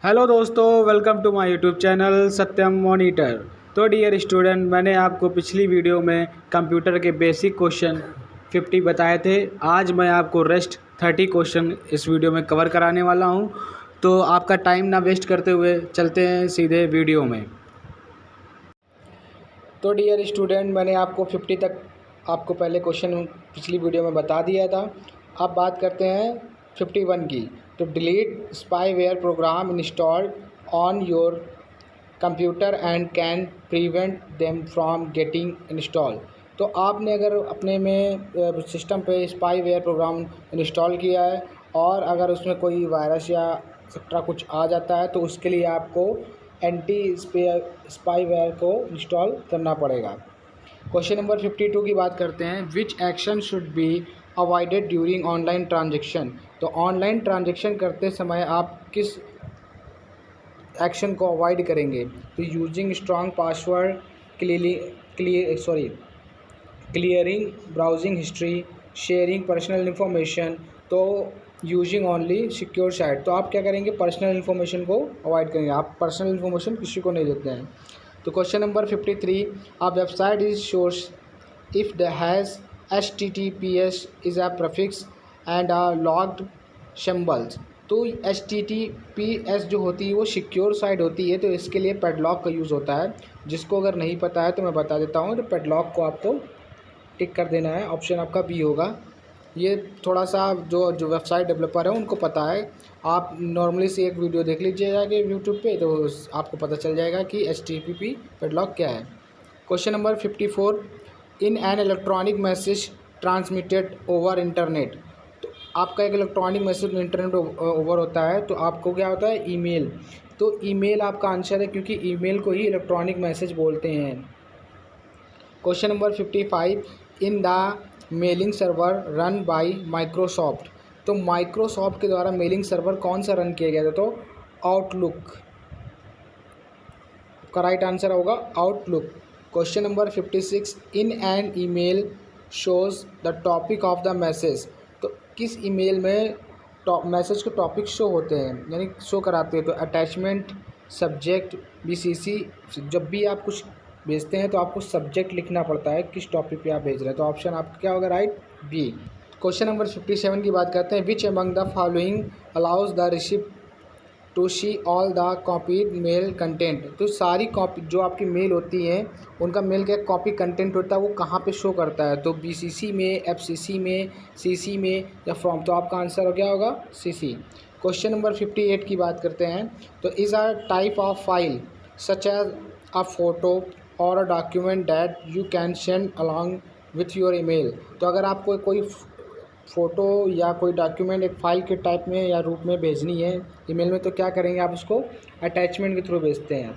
Hello दोस्तों, welcome to my YouTube channel Satyam monitor. तो dear student, मैंने आपको पिछली वीडियो में कंप्यूटर के बेसिक क्वेश्चन 50 बताए थे। आज मैं आपको रेस्ट 30 क्वेश्चन इस वीडियो में कवर कराने वाला हूं। तो आपका टाइम ना वेस्ट करते हुए चलते हैं सीधे वीडियो में। तो डियर स्टूडेंट, मैंने आपको 50 तक आपको पहले क्वेश्चन पिछली वीडियो में बता दिया था। अब बात करते हैं 51 की। तो delete spyware program installed on your computer and can prevent them from getting install. तो आपने अगर अपने में सिस्टम पे स्पाईवेयर प्रोग्राम इंस्टॉल किया है और अगर उसमें कोई वायरस या एक्सेट्रा कुछ आ जाता है तो उसके लिए आपको एंटी स्पाईवेयर को इंस्टॉल करना पड़ेगा। क्वेश्चन नंबर 52 की बात करते हैं। विच action should be avoided during online transaction. तो ऑनलाइन ट्रांजेक्शन करते समय आप किस एक्शन को अवॉइड करेंगे? तो using strong password, clearing browsing history, sharing personal information, तो यूजिंग ओनली सिक्योर साइट। तो आप क्या करेंगे? पर्सनल इन्फॉर्मेशन को अवॉइड करेंगे। आप पर्सनल इन्फॉर्मेशन किसी को नहीं देते हैं। तो question number 53, a website is शोर्स if the has HTTPS is a prefix and a locked symbols. तो HTTPS जो होती है वो सिक्योर साइट होती है, तो इसके लिए पैडलॉक का यूज़ होता है। जिसको अगर नहीं पता है तो मैं बता देता हूँ। तो पैडलॉक को आपको टिक कर देना है, ऑप्शन आपका बी होगा। ये थोड़ा सा जो जो वेबसाइट डेवलपर है उनको पता है। आप नॉर्मली से एक वीडियो देख लीजिएगा कि यूट्यूब पे, तो आपको पता चल जाएगा कि HTTP पैडलॉक क्या है। Question number 54, in an electronic message transmitted over internet. तो आपका एक इलेक्ट्रॉनिक मैसेज इंटरनेट ओवर होता है तो आपको क्या होता है? ईमेल। तो ईमेल आपका आंसर है, क्योंकि ईमेल को ही इलेक्ट्रॉनिक मैसेज बोलते हैं। Question number 55, in the mailing server run by Microsoft. तो माइक्रोसॉफ्ट के द्वारा मेलिंग सर्वर कौन सा रन किया गया था? तो आउटलुक का राइट आंसर होगा outlook. Question number 56, in an email shows the topic of the message. तो किस ईमेल में मैसेज के टॉपिक शो होते हैं, यानी शो कराते हैं? तो अटैचमेंट, सब्जेक्ट, BCC। जब भी आप कुछ भेजते हैं तो आपको सब्जेक्ट लिखना पड़ता है किस टॉपिक पे आप भेज रहे हैं। तो ऑप्शन आपका क्या होगा? Right, B. क्वेश्चन नंबर 57 की बात करते हैं। Which among the following allows the recipient to see all the copied mail content. तो सारी कॉपी जो आपकी मेल होती हैं उनका मेल का कॉपी कंटेंट होता है वो कहाँ पे शो करता है? तो BCC में, FCC में, CC में या फ्रॉम। तो आपका आंसर क्या होगा? CC। क्वेश्चन नंबर 58 की बात करते हैं। तो is a type of file such as a photo और a document that you can send along with your email. तो अगर आपको कोई फ़ोटो या कोई डॉक्यूमेंट एक फ़ाइल के टाइप में या रूप में भेजनी है ईमेल में, तो क्या करेंगे? आप उसको अटैचमेंट के थ्रू भेजते हैं।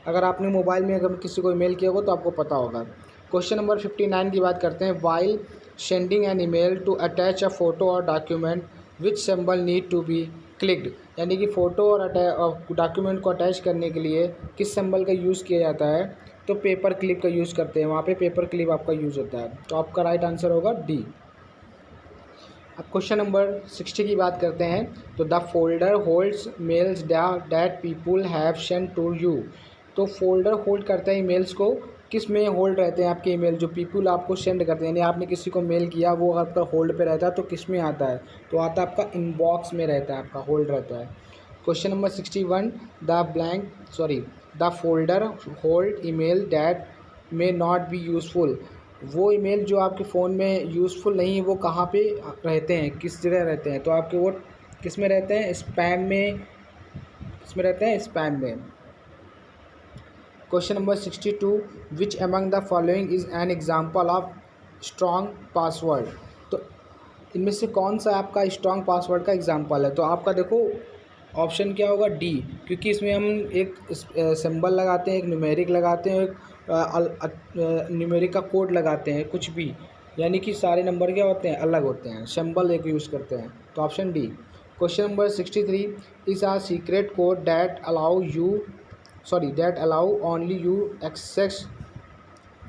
अगर आपने मोबाइल में अगर किसी को ईमेल किया होगा तो आपको पता होगा। क्वेश्चन नंबर 59 की बात करते हैं। While sending an email to attach a photo और document which symbol need to be clicked. यानी कि फ़ोटो और डॉक्यूमेंट को अटैच करने के लिए किस सिंबल का यूज़ किया जाता है? तो पेपर क्लिप का यूज़ करते हैं, वहाँ पे पेपर क्लिप आपका यूज़ होता है। तो आपका राइट आंसर होगा डी। अब क्वेश्चन नंबर 60 की बात करते हैं। तो the folder holds mails that people have sent to you. तो फोल्डर होल्ड करता है ईमेल्स को, किस में होल्ड रहते हैं आपके ईमेल? जो पीपुल आपको सेंड करते हैं, यानी आपने किसी को मेल किया वो आपका होल्ड पे रहता है, तो किस में आता है? तो आता है आपका इनबॉक्स में रहता है, आपका होल्ड रहता है। Question number 61, the folder hold email that may not be useful. वो ईमेल जो आपके फ़ोन में यूज़फुल नहीं है वो कहाँ पे रहते हैं, किस जगह रहते हैं? तो आपके वो किस में रहते हैं? स्पैम में। किस में रहते हैं? स्पैम में। Question number 62, which among the following is an example of strong password. तो इनमें से कौन सा आपका स्ट्रॉन्ग पासवर्ड का एग्जाम्पल है? तो आपका देखो ऑप्शन क्या होगा? डी, क्योंकि इसमें हम एक सिंबल लगाते हैं, एक न्यूमेरिक लगाते हैं, एक न्यूमेरिक का कोड लगाते हैं, कुछ भी, यानी कि सारे नंबर क्या होते हैं? अलग होते हैं, सिंबल एक यूज़ करते हैं। तो option D. Question number 63, is a secret code that allow only you access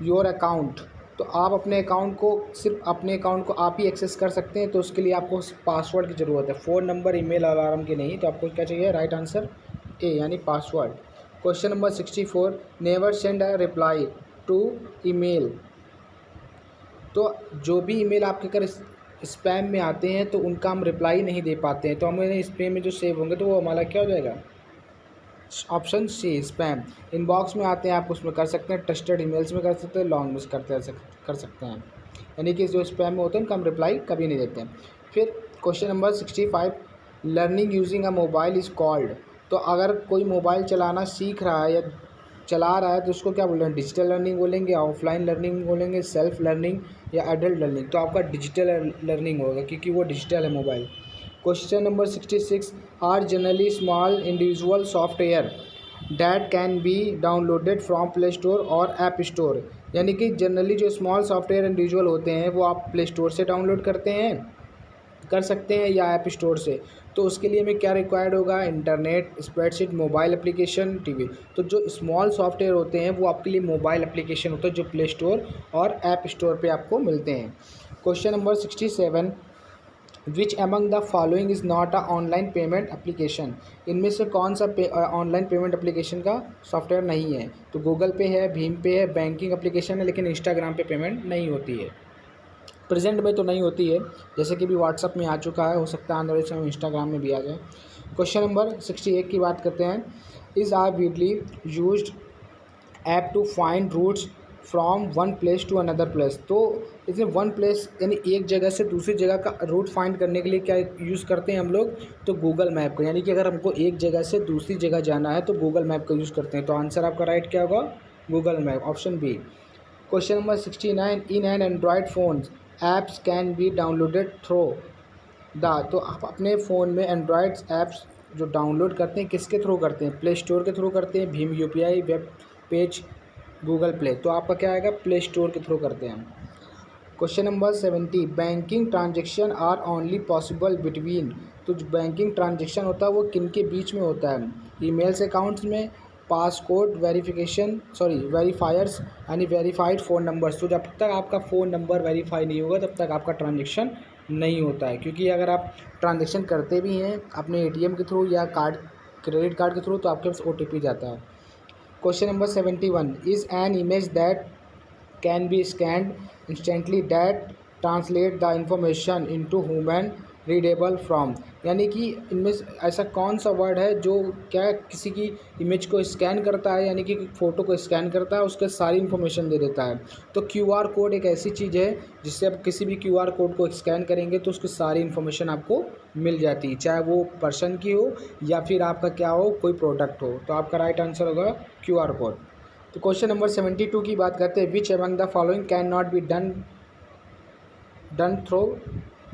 your account. तो आप अपने अकाउंट को सिर्फ अपने अकाउंट को आप ही एक्सेस कर सकते हैं, तो उसके लिए आपको पासवर्ड की ज़रूरत है, फ़ोन नंबर, ईमेल, अलार्म की नहीं। तो आपको क्या चाहिए? राइट आंसर ए यानी password. Question number 64, never send a reply to email. तो जो भी ईमेल आपके अगर स्पैम में आते हैं तो उनका हम रिप्लाई नहीं दे पाते हैं, तो हमें स्पैम में जो सेव होंगे तो वो हमारा क्या हो जाएगा, ऑप्शन सी स्पैम। इनबॉक्स में आते हैं आप उसमें कर सकते हैं, ट्रस्टेड ईमेल्स में कर सकते हैं, लॉन्ग में कर सकते हैं, यानी कि जो स्पैम में होते हैं उनका हम रिप्लाई कभी नहीं देते हैं। फिर question number 65, learning using a mobile is called. तो अगर कोई मोबाइल चलाना सीख रहा है या चला रहा है तो उसको क्या बोलेंगे, डिजिटल लर्निंग बोलेंगे, ऑफलाइन लर्निंग बोलेंगे, सेल्फ लर्निंग या एडल्ट लर्निंग। तो आपका डिजिटल लर्निंग होगा क्योंकि वो डिजिटल है mobile. Question number 66, are generally small individual software that can be downloaded from play store और ऐप स्टोर। यानी कि जनरली जो स्मॉल सॉफ्टवेयर इंडिविजुअल होते हैं वो आप प्ले स्टोर से डाउनलोड कर सकते हैं या ऐप स्टोर से। तो उसके लिए हमें क्या रिक्वायर्ड होगा, internet, spreadsheet, mobile application, TV. तो जो स्मॉल सॉफ्टवेयर होते हैं वो आपके लिए मोबाइल एप्लीकेशन होता है जो प्ले स्टोर और ऐप स्टोर पे आपको मिलते हैं। Question number 67, which among the following is not a online payment application. इनमें से कौन सा ऑनलाइन पेमेंट एप्लीकेशन का सॉफ्टवेयर नहीं है। तो गूगल पे है, भीम पे है, बैंकिंग एप्लीकेशन है, लेकिन इंस्टाग्राम पे पेमेंट नहीं होती है। प्रेजेंट में तो नहीं होती है, जैसे कि भी व्हाट्सअप में आ चुका है, हो सकता है आने वाले समय में इंस्टाग्राम में भी आ जाए। क्वेश्चन नंबर 68 की बात करते हैं, is are widely used app to find routes from one place to another place. तो इसमें वन प्लेस यानी एक जगह से दूसरी जगह का रूट फाइंड करने के लिए क्या यूज़ करते हैं हम लोग, तो गूगल मैप का। यानी कि अगर हमको एक जगह से दूसरी जगह जाना है तो गूगल मैप का यूज़ करते हैं। तो आंसर आपका राइट क्या होगा, Google map, option B. Question number 69, in an android phones apps can be downloaded through the. तो आप अपने फ़ोन में एंड्रॉयड ऐप्स जो डाउनलोड करते हैं किसके थ्रू करते हैं, प्ले स्टोर के थ्रू करते हैं, Bhim UPI, web page, Google play. तो आपका क्या आएगा, प्ले स्टोर के थ्रू करते हैं। Question number 70, banking transaction are only possible between. तो जो बैंकिंग ट्रांजेक्शन होता है वो किन के बीच में होता है, ईमेल्स अकाउंट्स में, पासकोड वेरीफायर्स यानी वेरीफाइड फ़ोन नंबर्स। तो जब तक आपका फ़ोन नंबर वेरीफाई नहीं होगा तब तक आपका ट्रांजेक्शन नहीं होता है, क्योंकि अगर आप ट्रांजेक्शन करते भी हैं अपने एटीएम के थ्रू या क्रेडिट कार्ड के थ्रू तो आपके पास ओटीपी जाता है। Question number 71, is an image that can be scanned instantly that translate the information into human readable from. यानी कि इनमें ऐसा कौन सा वर्ड है जो क्या किसी की इमेज को स्कैन करता है, यानी कि फ़ोटो को स्कैन करता है, उसके सारी इन्फॉर्मेशन दे देता है। तो क्यूआर कोड एक ऐसी चीज़ है जिससे आप किसी भी क्यूआर कोड को स्कैन करेंगे तो उसकी सारी इन्फॉर्मेशन आपको मिल जाती है, चाहे वो पर्सन की हो या फिर आपका क्या हो, कोई प्रोडक्ट हो। तो आपका राइट आंसर होगा क्यूआर कोड। तो क्वेश्चन नंबर 72 की बात करते हैं, which among the following can not be done through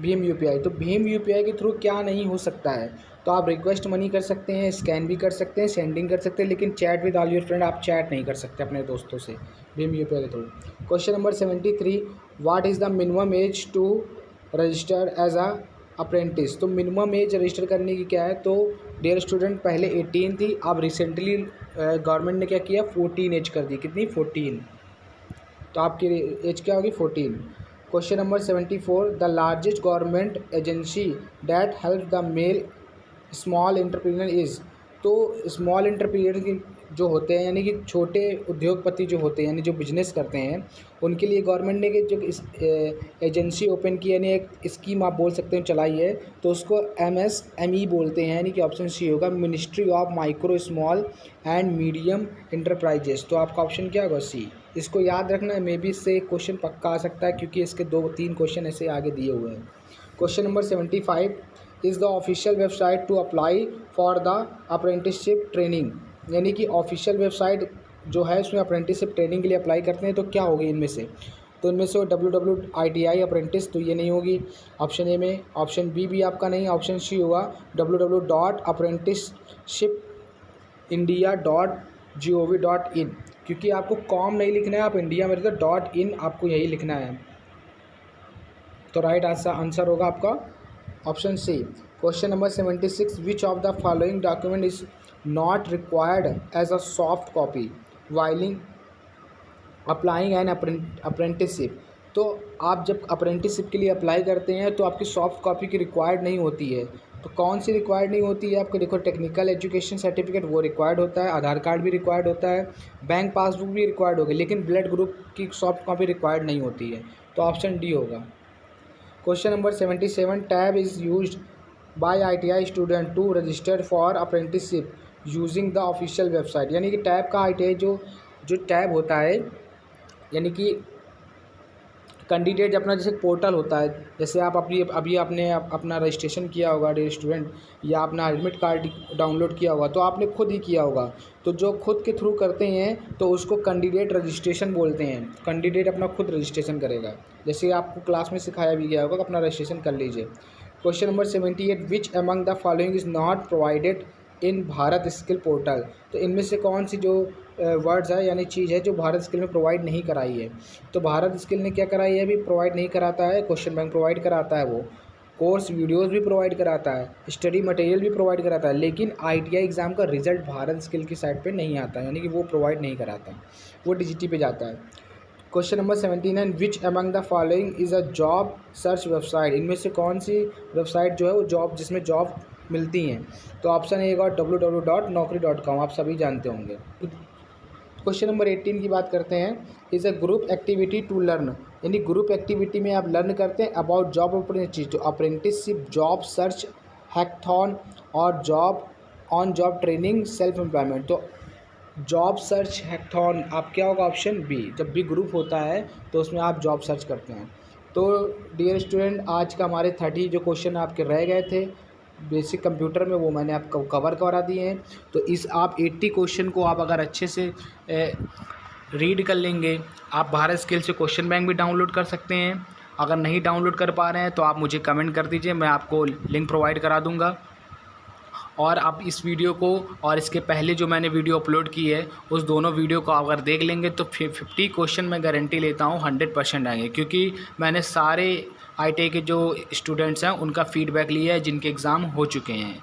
Bhim UPI. तो भीम यूपीआई के थ्रू क्या नहीं हो सकता है, तो आप रिक्वेस्ट मनी कर सकते हैं, स्कैन भी कर सकते हैं, सेंडिंग कर सकते हैं, लेकिन chat with all your friend आप चैट नहीं कर सकते अपने दोस्तों से भीम यूपीआई के थ्रू। Question number 73, what is the minimum age to register as a apprentice. तो मिनिमम एज रजिस्टर करने की क्या है, तो डियर स्टूडेंट पहले 18 थी, अब रिसेंटली गवर्नमेंट ने क्या किया, 14 एज कर दी। कितनी, 14। तो आपकी एज क्या होगी, 14। Question number 74, the largest government agency that help the male small entrepreneur is. तो स्मॉल एंटरप्रेन्योर की जो होते हैं यानी कि छोटे उद्योगपति जो होते हैं यानी जो बिजनेस करते हैं उनके लिए गवर्नमेंट ने जो इस एजेंसी ओपन की यानी एक स्कीम आप बोल सकते हैं चलाई है, तो उसको MSME बोलते हैं, यानी कि ऑप्शन सी होगा, ministry of micro small and medium enterprises. तो आपका ऑप्शन क्या होगा, सी। इसको याद रखना है, मे बी इससे क्वेश्चन पक्का आ सकता है क्योंकि इसके 2-3 क्वेश्चन ऐसे आगे दिए हुए हैं। Question number 75, is the official website to apply for the apprenticeship training. यानी कि ऑफिशियल वेबसाइट जो है उसमें अप्रेंटिसशिप ट्रेनिंग के लिए अप्लाई करते हैं, तो क्या होगी इनमें से, तो इनमें से WWITI अप्रेंटिस, तो ये नहीं होगी ऑप्शन ए में। ऑप्शन बी भी आपका नहीं, ऑप्शन सी होगा www.apprenticeshipindia.gov.in, क्योंकि आपको कॉम नहीं लिखना है, आप इंडिया में रहते .in आपको यही लिखना है। तो राइट आंसर होगा आपका option C. Question number 76, which of the following document is not required as a soft copy वाइलिंग अप्लाइंग एन अप्रेंटिसशिप। तो आप जब अप्रेंटिसशिप के लिए अप्लाई करते हैं तो आपकी सॉफ्ट कॉपी की रिक्वायर्ड नहीं होती है, तो कौन सी रिक्वायर्ड नहीं होती है आपको? देखो, टेक्निकल एजुकेशन सर्टिफिकेट वो रिक्वायर्ड होता है, आधार कार्ड भी रिक्वायर्ड होता है, बैंक पासबुक भी रिक्वायर्ड होगी, लेकिन ब्लड ग्रुप की सॉफ्ट कॉपी रिक्वायर्ड नहीं होती है। तो ऑप्शन डी होगा। Question number 77, tab is used by ITI student to register for apprenticeship using the official website. यानी कि टैब का ITI जो टैब होता है, यानी कि कैंडिडेट अपना जैसे पोर्टल होता है, जैसे आप अभी आपने अपना रजिस्ट्रेशन किया होगा डियर स्टूडेंट, या अपना एडमिट कार्ड डाउनलोड किया होगा, तो आपने खुद ही किया होगा। तो जो खुद के थ्रू करते हैं तो उसको कैंडिडेट रजिस्ट्रेशन बोलते हैं। कैंडिडेट अपना खुद रजिस्ट्रेशन करेगा, जैसे आपको क्लास में सिखाया भी गया होगा कि अपना रजिस्ट्रेशन कर लीजिए। Question number 78, which among the following is not provided in Bharat skill portal. तो इनमें से कौन सी जो वर्ड्स है यानी चीज़ है जो भारत स्किल में प्रोवाइड नहीं कराई है? तो भारत स्किल ने क्या कराई है? अभी प्रोवाइड नहीं कराता है, क्वेश्चन बैंक प्रोवाइड कराता है, वो कोर्स वीडियोस भी प्रोवाइड कराता है, स्टडी मटेरियल भी प्रोवाइड कराता है, लेकिन ITI एग्ज़ाम का रिजल्ट भारत स्किल की साइट पे नहीं आता, यानी कि वो प्रोवाइड नहीं कराता, वो DGT पे जाता है। Question number 79, which among the following is a job search website. इनमें से कौन सी वेबसाइट जो है वो जॉब जिसमें जॉब मिलती हैं? तो ऑप्शन ए होगा www.naukri.com, आप सभी जानते होंगे। क्वेश्चन नंबर 18 की बात करते हैं, is a group activity to learn. यानी ग्रुप एक्टिविटी में आप लर्न करते हैं अबाउट जॉब अपॉर्चुनिटी, तो अप्रेंटिसशिप, जॉब सर्च, हैकथॉन और job on job training, self employment. तो जॉब सर्च, हैकथॉन, आप क्या होगा? Option B. जब भी ग्रुप होता है तो उसमें आप जॉब सर्च करते हैं। तो डियर स्टूडेंट, आज का हमारे 30 जो क्वेश्चन आपके रह गए थे बेसिक कंप्यूटर में, वो मैंने आपको कवर करा दिए हैं। तो इस आप 80 क्वेश्चन को आप अगर अच्छे से रीड कर लेंगे, आप भारत स्किल से क्वेश्चन बैंक भी डाउनलोड कर सकते हैं। अगर नहीं डाउनलोड कर पा रहे हैं तो आप मुझे कमेंट कर दीजिए, मैं आपको लिंक प्रोवाइड करा दूंगा। और आप इस वीडियो को और इसके पहले जो मैंने वीडियो अपलोड की है उस दोनों वीडियो को अगर देख लेंगे तो 50 क्वेश्चन मैं गारंटी लेता हूँ 100% आएंगे, क्योंकि मैंने सारे ITI के जो स्टूडेंट्स हैं उनका फ़ीडबैक लिया है जिनके एग्ज़ाम हो चुके हैं।